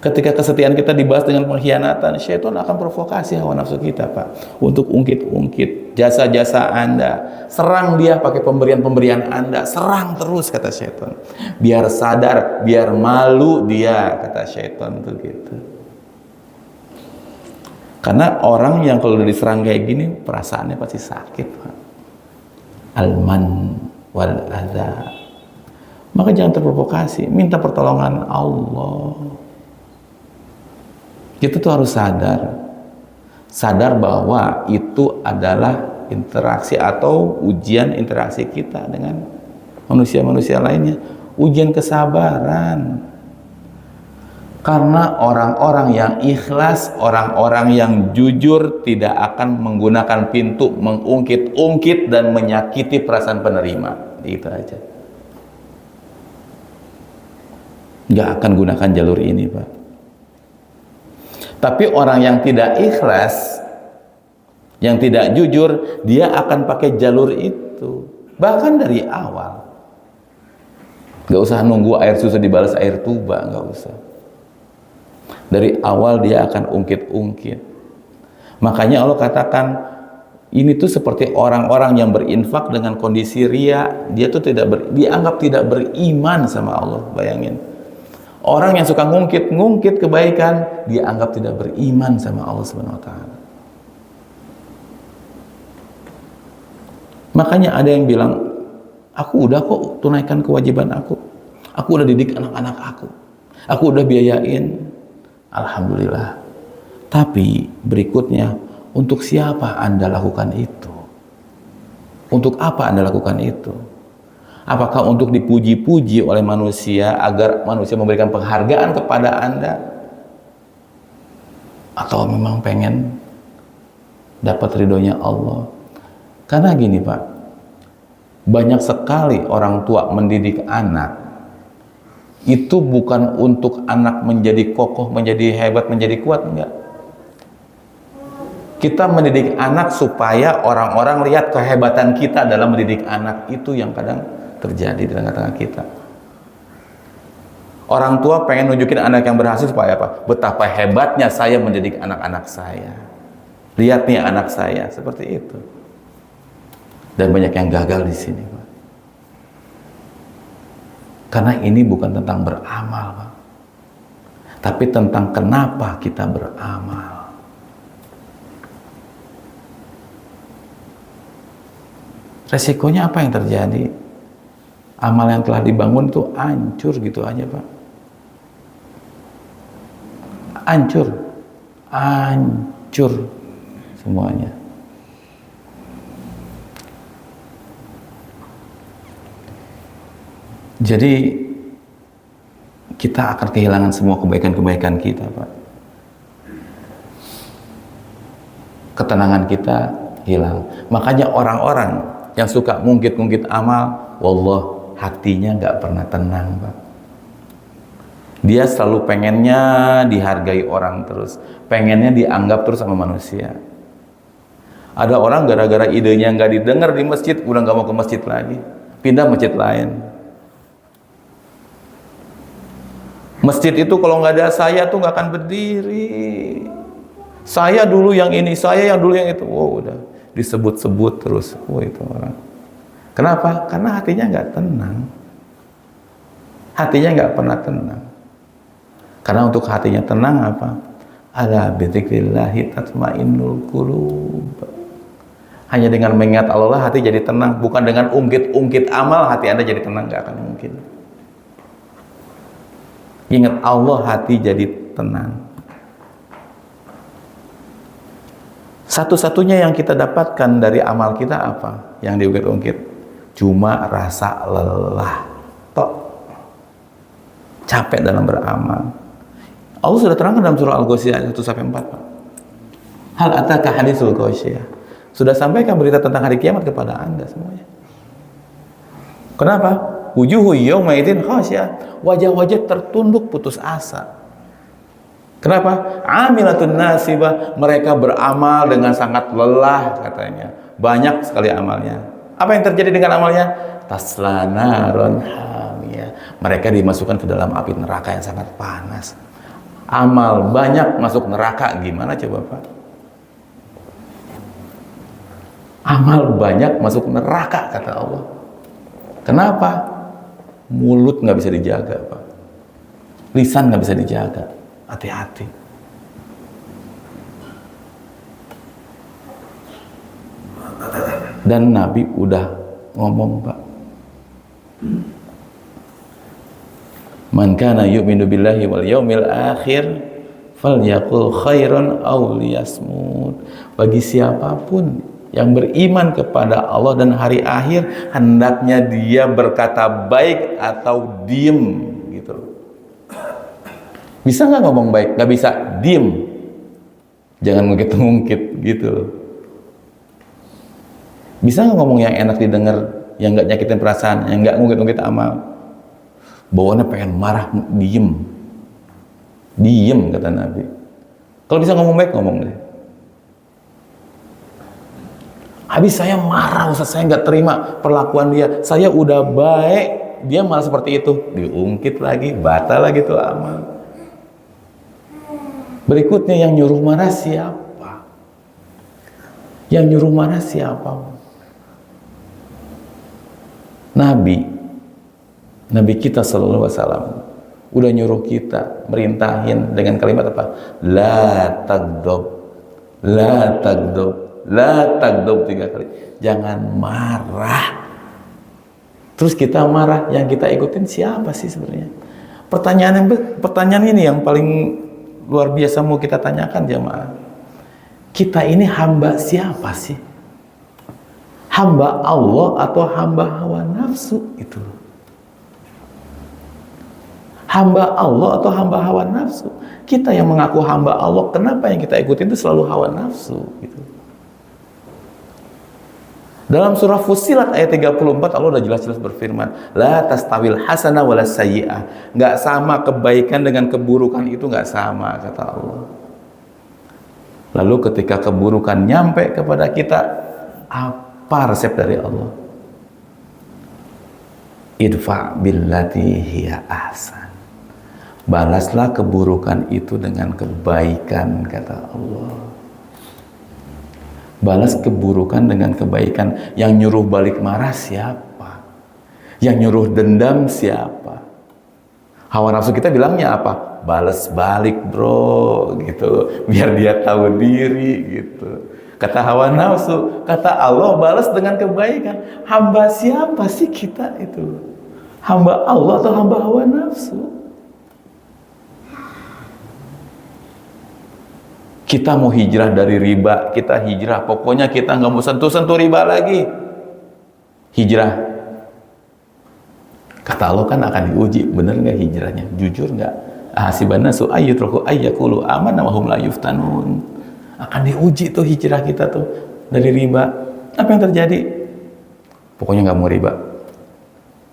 Ketika kesetiaan kita dibalas dengan pengkhianatan, syaitan akan provokasi hawa nafsu kita, Pak, untuk ungkit-ungkit jasa-jasa Anda. Serang dia pakai pemberian-pemberian Anda. Serang terus, kata syaitan. Biar sadar, biar malu dia, kata syaitan tuh gitu. Karena orang yang kalau diserang kayak gini, perasaannya pasti sakit, Pak. Al-man wal adza. Maka jangan terprovokasi, minta pertolongan Allah. Kita tuh harus sadar bahwa itu adalah interaksi atau ujian interaksi kita dengan manusia-manusia lainnya, ujian kesabaran. Karena orang-orang yang ikhlas, orang-orang yang jujur tidak akan menggunakan pintu mengungkit-ungkit dan menyakiti perasaan penerima. Itu aja. Nggak akan gunakan jalur ini, Pak. Tapi orang yang tidak ikhlas, yang tidak jujur, dia akan pakai jalur itu. Bahkan dari awal. Nggak usah nunggu air susu dibalas air tuba, nggak usah. Dari awal dia akan ungkit-ungkit. Makanya Allah katakan, ini tuh seperti orang-orang yang berinfak dengan kondisi ria. Dia tuh dianggap tidak beriman sama Allah. Bayangin. Orang yang suka ngungkit kebaikan, dianggap tidak beriman sama Allah Subhanahu wa taala. Makanya ada yang bilang, aku udah kok tunaikan kewajiban aku. Aku udah didik anak-anak aku. Aku udah biayain. Alhamdulillah. Tapi berikutnya, untuk siapa Anda lakukan itu? Untuk apa Anda lakukan itu? Apakah untuk dipuji-puji oleh manusia agar manusia memberikan penghargaan kepada Anda? Atau memang pengen dapat ridhonya Allah? Karena gini, Pak, banyak sekali orang tua mendidik anak itu bukan untuk anak menjadi kokoh, menjadi hebat, menjadi kuat, enggak. Kita mendidik anak supaya orang-orang lihat kehebatan kita dalam mendidik anak. Itu yang kadang terjadi di tengah-tengah kita. Orang tua pengen nunjukin anak yang berhasil supaya apa? Betapa hebatnya saya mendidik anak-anak saya. Lihat nih anak saya, seperti itu. Dan banyak yang gagal di sini, Pak. Karena ini bukan tentang beramal, Pak. Tapi tentang kenapa kita beramal. Resikonya apa yang terjadi? Amal yang telah dibangun itu hancur gitu aja, Pak. Hancur semuanya. Jadi kita akan kehilangan semua kebaikan-kebaikan kita, Pak. Ketenangan kita hilang. Makanya orang-orang yang suka ngungkit-ngungkit amal, wallah, hatinya nggak pernah tenang, Pak. Dia selalu pengennya dihargai orang terus, pengennya dianggap terus sama manusia. Ada orang gara-gara idenya nggak didengar di masjid, udah nggak mau ke masjid lagi, pindah masjid lain. Masjid itu kalau nggak ada saya tuh nggak akan berdiri. Saya dulu yang ini, saya yang dulu yang itu. Wow, udah disebut-sebut terus. Oh, itu orang. Kenapa? Karena hatinya nggak tenang. Hatinya nggak pernah tenang. Karena untuk hatinya tenang apa? Ala bidzikrillahi tatmainnul qulub. Hanya dengan mengingat Allah hati jadi tenang. Bukan dengan ungkit-ungkit amal hati Anda jadi tenang, nggak akan mungkin. Ingat Allah hati jadi tenang. Satu-satunya yang kita dapatkan dari amal kita apa? Yang diungkit-ungkit cuma rasa lelah, tok, capek dalam beramal. Allah sudah terangkan dalam surah Al-Ghasyiyah ayat 1-4, Pak. Hal ataka hadisul Ghasyiyah. Sudah sampaikan berita tentang hari kiamat kepada Anda semuanya. Kenapa? Wujuhu yawma idzin khasyiyah. Wajah-wajah tertunduk putus asa. Kenapa? Amilatun nasibah, mereka beramal dengan sangat lelah katanya. Banyak sekali amalnya. Apa yang terjadi dengan amalnya? Tasla naron hamiyah. Mereka dimasukkan ke dalam api neraka yang sangat panas. Amal banyak masuk neraka, gimana coba Pak? Amal banyak masuk neraka kata Allah. Kenapa? Mulut nggak bisa dijaga Pak. Lisan nggak bisa dijaga. Hati-hati. Dan Nabi udah ngomong Pak. Man kana yu'minu billahi wal yaumil akhir falyaqul khairan aw liyasmut. Bagi siapapun yang beriman kepada Allah dan hari akhir, hendaknya dia berkata baik atau diem gitu. Bisa nggak ngomong baik? Nggak bisa, diem. Jangan ngungkit-ngungkit gitu. Bisa nggak ngomong yang enak didengar, yang nggak nyakitin perasaan, yang nggak ngungkit-ngungkit amal? Bawaannya pengen marah, diem. Diem kata Nabi. Kalau bisa ngomong baik, ngomong deh. Habis saya marah, Ustaz, saya nggak terima perlakuan dia. Saya udah baik, dia malah seperti itu. Diungkit lagi, batal lagi tuh amal. Berikutnya yang nyuruh marah siapa? Yang nyuruh marah siapa? Nabi kita sallallahu alaihi wasallam udah nyuruh kita, merintahin dengan kalimat apa? La tagdob, la tagdob, la tagdob 3 kali. Jangan marah. Terus kita marah, yang kita ikutin siapa sih sebenarnya? Pertanyaan ini yang paling luar biasa mau kita tanyakan jemaah. Kita ini hamba siapa sih? Hamba Allah atau hamba hawa nafsu itu? Hamba Allah atau hamba hawa nafsu? Kita yang mengaku hamba Allah, kenapa yang kita ikutin itu selalu hawa nafsu gitu? Dalam surah Fussilat ayat 34 Allah udah jelas-jelas berfirman, la tastawil hasanah wala sayyi'ah. Nggak sama kebaikan dengan keburukan, itu nggak sama kata Allah. Lalu ketika keburukan nyampe kepada kita, apa resep dari Allah? Idfa billati hiya ahsan. Balaslah keburukan itu dengan kebaikan kata Allah. Balas keburukan dengan kebaikan. Yang nyuruh balik marah siapa? Yang nyuruh dendam siapa? Hawa nafsu kita bilangnya apa? Balas balik bro gitu, biar dia tahu diri gitu. Kata hawa nafsu, kata Allah balas dengan kebaikan. Hamba siapa sih kita itu? Hamba Allah atau hamba hawa nafsu? Kita mau hijrah dari riba, kita hijrah. Pokoknya kita nggak mau sentuh-sentuh riba lagi. Hijrah. Kata Allah kan akan diuji, bener nggak hijrahnya? Jujur nggak? Ahasiban nasu ayyutraku ayyaqulu amanna wa hum la yuftanun. Akan diuji tuh hijrah kita tuh dari riba. Apa yang terjadi? Pokoknya nggak mau riba.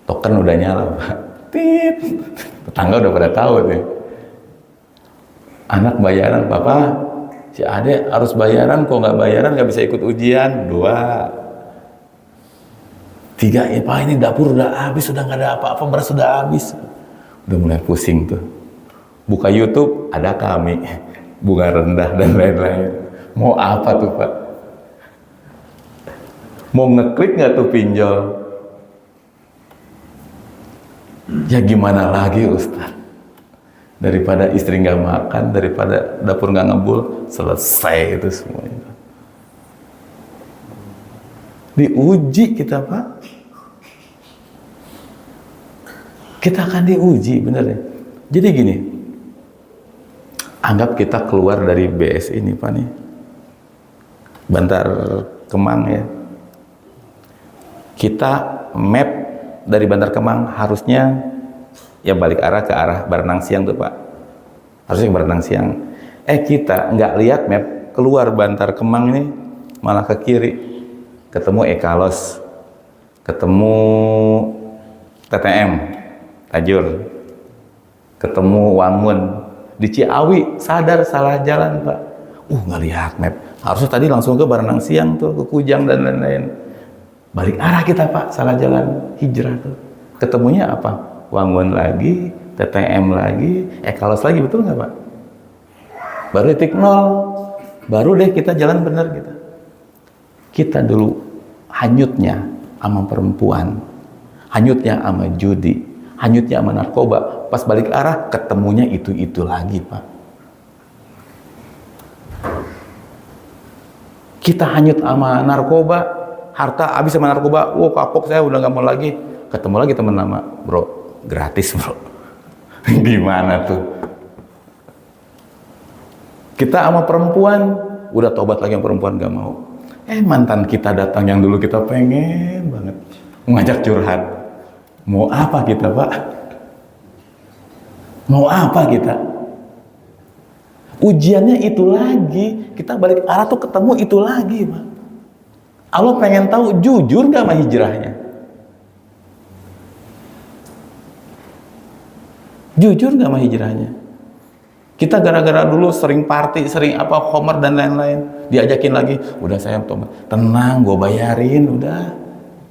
Token udah nyala, Pak. Tit. Tetangga udah pada tahu tuh. Anak bayaran, Papa. Si adek harus bayaran, kok nggak bayaran nggak bisa ikut ujian. 2, 3, ya Pak ini dapur udah habis, sudah nggak ada apa-apa, beras sudah habis. Udah mulai pusing tuh. Buka YouTube, ada kami, bunga rendah dan lain-lain. Mau apa tuh Pak? Mau ngeklik nggak tuh pinjol? Ya gimana lagi Ustaz? Daripada istri nggak makan, daripada dapur nggak ngebul, selesai itu semuanya. Diuji kita Pak. Kita akan diuji, bener ya. Jadi gini, anggap kita keluar dari BS ini Pak nih, Bantar Kemang ya. Kita map dari Bantar Kemang harusnya ya balik arah ke arah Baranang Siang tuh Pak. Harusnya ke Baranang Siang. Kita nggak lihat map, keluar Bantar Kemang ini malah ke kiri, ketemu Ekalos, ketemu TTM Tajur, ketemu Wangun. Di Ciawi sadar salah jalan Pak. Nggak lihat map. Harusnya tadi langsung ke Baranang Siang tuh, ke Kujang dan lain-lain. Balik arah kita Pak, salah jalan, hijrah tuh. Ketemunya apa? Wangun lagi, TTM lagi, Ekalos lagi, betul nggak Pak? Baru titik nol, baru deh kita jalan benar kita. Kita dulu hanyutnya sama perempuan, hanyutnya sama judi, hanyutnya sama narkoba. Pas balik arah ketemunya itu lagi Pak. Kita hanyut sama narkoba, harta habis sama narkoba, kapok saya udah nggak mau lagi. Ketemu lagi teman lama, bro, gratis bro. Gimana tuh? Kita sama perempuan, udah tobat lagi sama perempuan nggak mau. Mantan kita datang yang dulu kita pengen banget, ngajak curhat. Mau apa kita Pak? Mau apa kita? Ujiannya itu lagi, kita balik arah tuh ketemu itu lagi Pak. Allah pengen tahu jujur gak sama hijrahnya? Jujur gak sama hijrahnya? Kita gara-gara dulu sering party, sering homer dan lain-lain, diajakin lagi, udah saya tenang, gue bayarin, udah.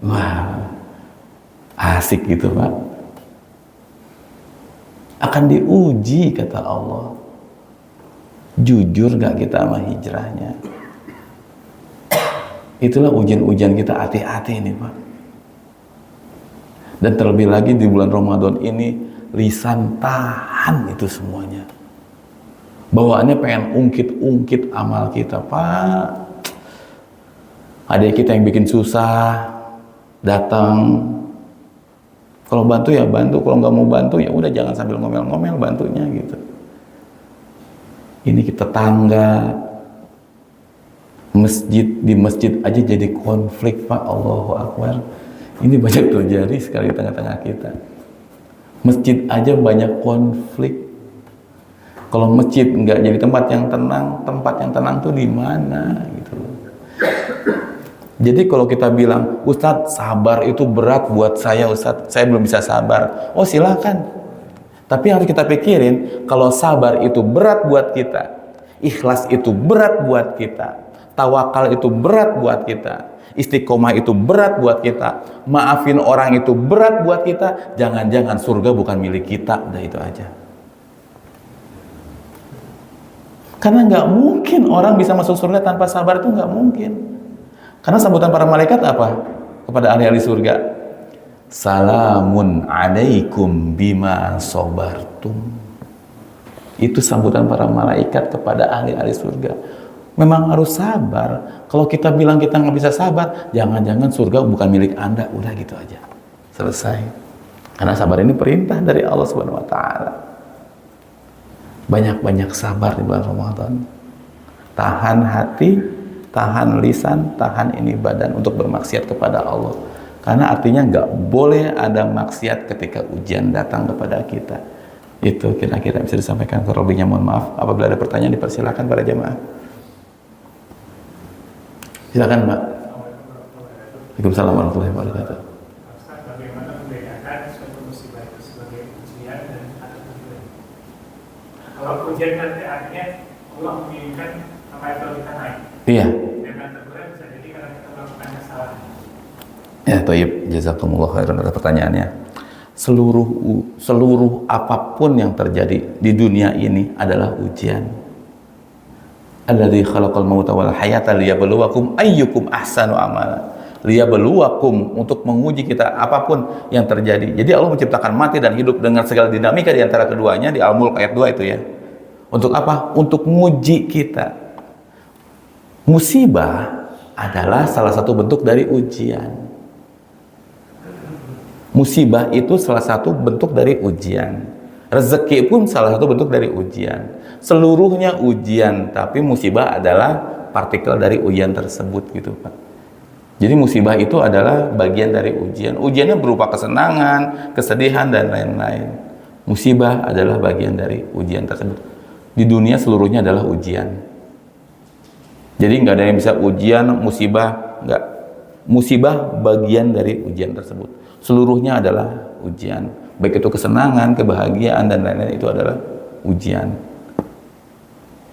Wah, asik gitu Pak. Akan diuji kata Allah. Jujur gak kita sama hijrahnya? Itulah ujian-ujian kita, hati-hati ini Pak. Dan terlebih lagi di bulan Ramadan ini, lisan tahan itu semuanya. Bawaannya pengen ungkit-ungkit amal kita Pak. Ada kita yang bikin susah, datang. Kalau bantu ya bantu, kalau nggak mau bantu ya udah jangan sambil ngomel-ngomel bantunya gitu. Ini kita tangga, di masjid aja jadi konflik Pak, Allahu Akbar. Ini banyak terjadi sekali di tengah-tengah kita. Masjid aja banyak konflik. Kalau masjid nggak jadi tempat yang tenang tuh di mana gitu. Jadi kalau kita bilang, Ustadz sabar itu berat buat saya Ustadz, saya belum bisa sabar. Silakan. Tapi harus kita pikirin, kalau sabar itu berat buat kita, ikhlas itu berat buat kita, tawakal itu berat buat kita, istiqomah itu berat buat kita, maafin orang itu berat buat kita, jangan-jangan surga bukan milik kita, udah itu aja. Karena nggak mungkin orang bisa masuk surga tanpa sabar, itu nggak mungkin. Karena sambutan para malaikat apa? Kepada ahli-ahli surga, salamun alaikum bima sobartum. Itu sambutan para malaikat kepada ahli-ahli surga. Memang harus sabar. Kalau kita bilang kita nggak bisa sabar, jangan-jangan surga bukan milik Anda. Udah gitu aja, selesai. Karena sabar ini perintah dari Allah Subhanahu Wa Taala. Banyak-banyak sabar di bulan Ramadan. Tahan hati, tahan lisan, tahan ini badan untuk bermaksiat kepada Allah. Karena artinya nggak boleh ada maksiat ketika ujian datang kepada kita. Itu kira-kira bisa disampaikan. Kurang mohon maaf. Apabila ada pertanyaan dipersilakan para jemaah. Silakan Mbak. Waalaikumsalam warahmatullahi wabarakatuh. Bagaimana membedakan suatu musibah itu sebagai ujian dan atau ujian? Kalau ujian nanti artinya Allah menginginkan apa itu kita naik. Iya. Dengan teguran bisa jadi karena kita melakukan kesalahan. Ya, Thayyib, jazakumullah khairan atas pertanyaannya. seluruh apapun yang terjadi di dunia ini adalah ujian. Alladzi khalaqal mauta wal hayata liyabluwakum ayyukum ahsanu amala. Liyabluwakum, untuk menguji kita apapun yang terjadi. Jadi Allah menciptakan mati dan hidup dengan segala dinamika di antara keduanya di Al-Mulk ayat 2 itu ya. Untuk apa? Untuk menguji kita. Musibah adalah salah satu bentuk dari ujian. Musibah itu salah satu bentuk dari ujian. Rezeki pun salah satu bentuk dari ujian. Seluruhnya ujian, tapi musibah adalah partikel dari ujian tersebut gitu Pak. Jadi musibah itu adalah bagian dari ujian. Ujiannya berupa kesenangan, kesedihan, dan lain-lain. Musibah adalah bagian dari ujian tersebut. Di dunia seluruhnya adalah ujian. Jadi nggak ada yang bisa ujian, musibah, nggak. Musibah bagian dari ujian tersebut. Seluruhnya adalah ujian. Baik itu kesenangan, kebahagiaan, dan lain-lain, itu adalah ujian.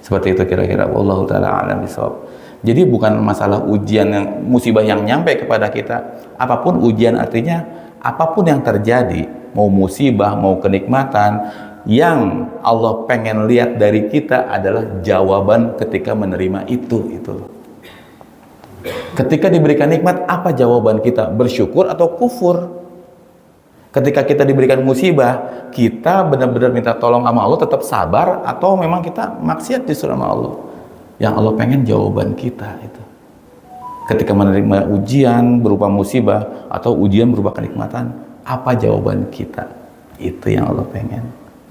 Seperti itu kira-kira. Wallahu ta'ala a'lam bishawab. Jadi bukan masalah ujian yang musibah yang nyampe kepada kita. Apapun ujian, artinya apapun yang terjadi, mau musibah, mau kenikmatan, yang Allah pengen lihat dari kita adalah jawaban ketika menerima itu. Ketika diberikan nikmat, apa jawaban kita? Bersyukur atau kufur? Ketika kita diberikan musibah, kita benar-benar minta tolong sama Allah, tetap sabar, atau memang kita maksiat justru sama Allah? Yang Allah pengen jawaban kita itu. Ketika menerima ujian berupa musibah atau ujian berupa kenikmatan, apa jawaban kita? Itu yang Allah pengen.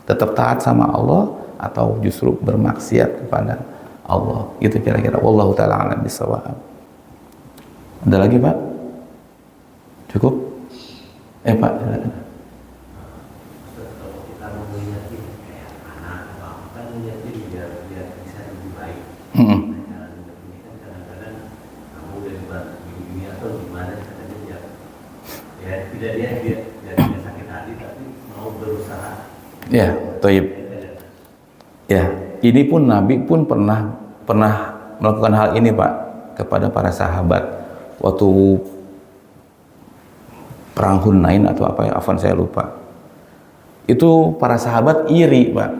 Tetap taat sama Allah atau justru bermaksiat kepada Allah? Itu kira-kira. Wallahu ta'ala a'lam bishawab. Ada lagi Pak? Cukup? Pak? Ya, Thayyib. Ya, ini pun Nabi pun pernah melakukan hal ini Pak kepada para sahabat waktu perang Hunain atau apa ya, afwan saya lupa. Itu para sahabat iri Pak.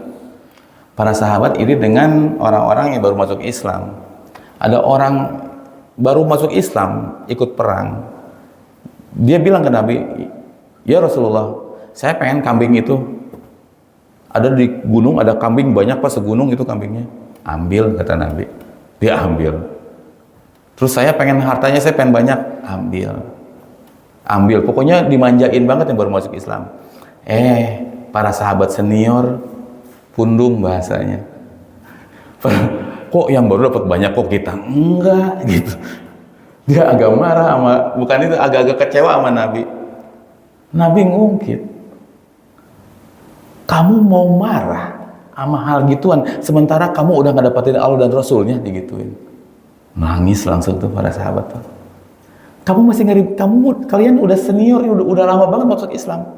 Para sahabat iri dengan orang-orang yang baru masuk Islam. Ada orang baru masuk Islam ikut perang. Dia bilang ke Nabi, "Ya Rasulullah, saya pengen kambing itu. Ada di gunung, ada kambing banyak Pak, segunung itu kambingnya." "Ambil," kata Nabi. Dia ambil. "Terus saya pengen hartanya, saya pengen banyak." Ambil. Pokoknya dimanjain banget yang baru masuk Islam. Para sahabat senior pundung bahasanya. Kok yang baru dapat banyak, kok kita enggak gitu. Dia agak marah agak-agak kecewa sama Nabi. Nabi ngungkit. Kamu mau marah sama hal gituan, sementara kamu udah nggak dapatin Allah dan Rasulnya, digituin. Nangis langsung tuh para sahabat tuh. Kamu masih kalian udah senior, udah lama banget masuk Islam,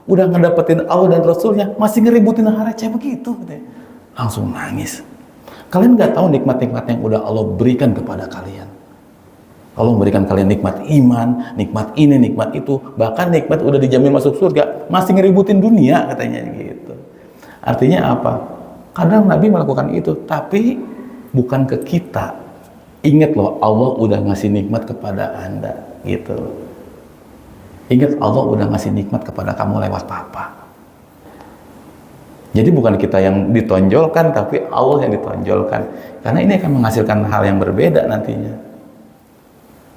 udah ngedapetin Allah dan Rasulnya, masih ngeributin hal receh begitu, katanya. Langsung nangis. Kalian nggak tahu nikmat-nikmat yang udah Allah berikan kepada kalian. Allah memberikan kalian nikmat iman, nikmat ini, nikmat itu, bahkan nikmat udah dijamin masuk surga, masih ngeributin dunia, katanya gitu. Artinya apa? Kadang Nabi melakukan itu, tapi bukan ke kita. Ingat loh, Allah udah ngasih nikmat kepada Anda, gitu. Ingat, Allah udah ngasih nikmat kepada kamu lewat papa. Jadi bukan kita yang ditonjolkan, tapi Allah yang ditonjolkan. Karena ini akan menghasilkan hal yang berbeda nantinya.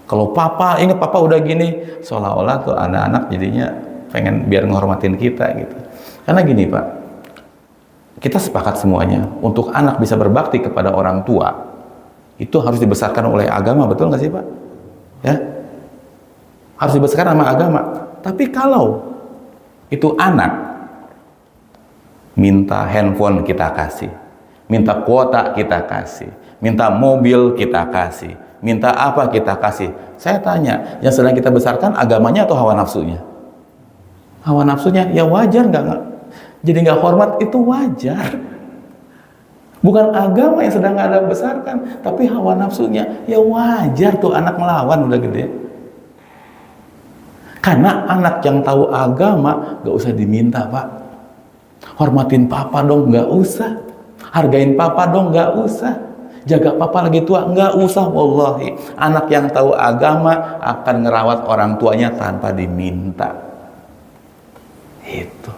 Kalau papa, ingat papa udah gini, seolah-olah tuh anak-anak jadinya pengen biar menghormatin kita gitu. Karena gini Pak, kita sepakat semuanya, untuk anak bisa berbakti kepada orang tua, itu harus dibesarkan oleh agama, betul nggak sih Pak? Ya, harus dibesarkan sama agama. Tapi kalau itu anak minta handphone kita kasih, minta kuota kita kasih, minta mobil kita kasih, minta apa kita kasih. Saya tanya, yang sedang kita besarkan agamanya atau hawa nafsunya? Hawa nafsunya, ya wajar nggak? Jadi nggak hormat itu wajar. Bukan agama yang sedang Anda besarkan, tapi hawa nafsunya, ya wajar tuh anak melawan udah gede. Karena anak yang tahu agama gak usah diminta, Pak. Hormatin papa dong, gak usah. Hargain papa dong, gak usah. Jaga papa lagi tua, gak usah. Wallahi, anak yang tahu agama akan ngerawat orang tuanya tanpa diminta. Itu.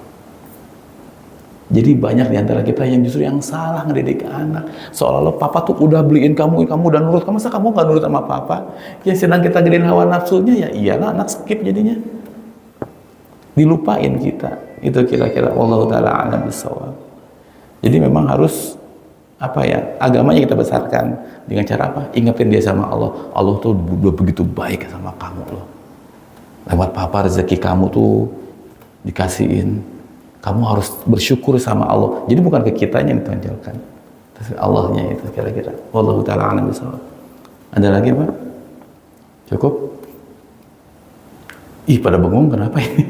Jadi banyak di antara kita yang justru yang salah ngedidik anak. Seolah-olah papa tuh udah beliin kamu udah nurut. Masa kamu gak nurut sama papa? Yang sedang kita gedein hawa nafsunya, ya iyalah anak skip jadinya. Dilupain kita. Itu kira-kira wallahu ta'ala a'lam bishawab. Jadi memang harus agamanya kita besarkan dengan cara apa? Ingetin dia sama Allah. Allah tuh udah begitu baik sama kamu loh. Lewat papa rezeki kamu tuh dikasihin. Kamu harus bersyukur sama Allah. Jadi bukan ke kitanya yang ditonjolkan, tapi Allahnya itu kira-kira. Wallahu ta'ala a'lam bishawab. Ada lagi, Pak? Cukup? Ih, pada bengong kenapa ini?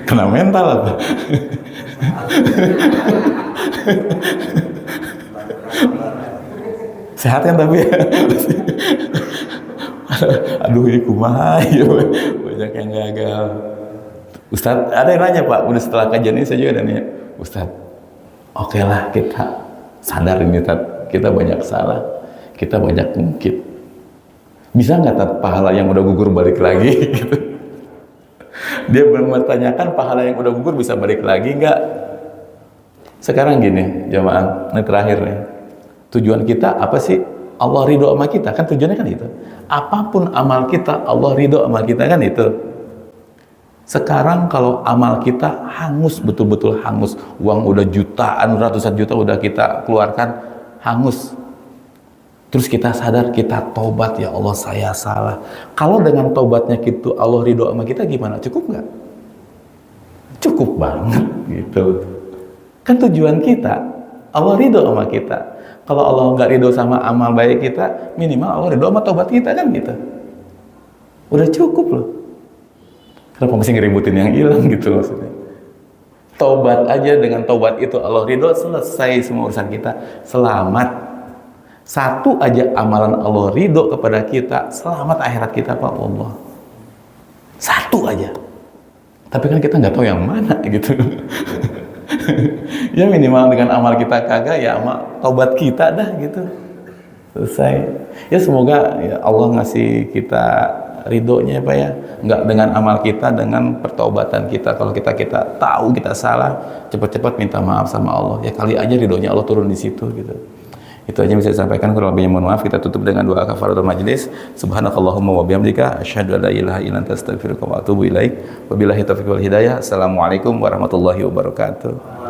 Kena mental apa? Sehat kan tapi ya? Aduh, ini kumaha ya, banyak yang gagal. Ustadz, ada yang nanya, Pak, udah setelah kajian ini saya juga ada nanya, Ustadz, oke lah kita sadar ini, kita banyak salah, kita banyak ngungkit. Bisa nggak pahala yang udah gugur balik lagi? Gitu. Dia bertanyakan pahala yang udah gugur bisa balik lagi nggak? Sekarang gini, jamaah, ini terakhir nih. Tujuan kita apa sih? Allah ridho sama kita, kan tujuannya kan itu. Apapun amal kita, Allah ridho sama kita, kan itu. Sekarang kalau amal kita hangus, betul-betul hangus, uang udah jutaan, ratusan juta udah kita keluarkan, hangus. Terus kita sadar, kita tobat, ya Allah saya salah. Kalau dengan tobatnya gitu Allah ridho sama kita, gimana? Cukup nggak? Cukup banget gitu. Kan tujuan kita Allah ridho sama kita. Kalau Allah nggak ridho sama amal baik kita, minimal Allah ridho sama tobat kita, kan gitu. Udah cukup loh. Kenapa mesti ngeributin yang hilang gitu maksudnya? Tobat aja, dengan tobat itu Allah ridho, selesai semua urusan kita, selamat. Satu aja amalan Allah ridho kepada kita, selamat akhirat kita, Pak Allah. Satu aja. Tapi kan kita nggak tahu yang mana gitu. Ya minimal dengan amal kita kagak, ya amal tobat kita dah gitu. Selesai. Ya semoga ya Allah ngasih kita ridhonya, Pak ya, nggak dengan amal kita, dengan pertobatan kita. Kalau kita tahu kita salah, cepat-cepat minta maaf sama Allah. Ya kali aja ridhonya Allah turun di situ gitu. Itu aja bisa disampaikan, kurang lebihnya mohon maaf. Kita tutup dengan doa kafaratul majlis. Subhanakallahumma wa bihamdika asyhadu an la ilaha illa anta astaghfiruka wa atubu ilaik. Wabillahi taufiq wal hidayah. Assalamualaikum warahmatullahi wabarakatuh.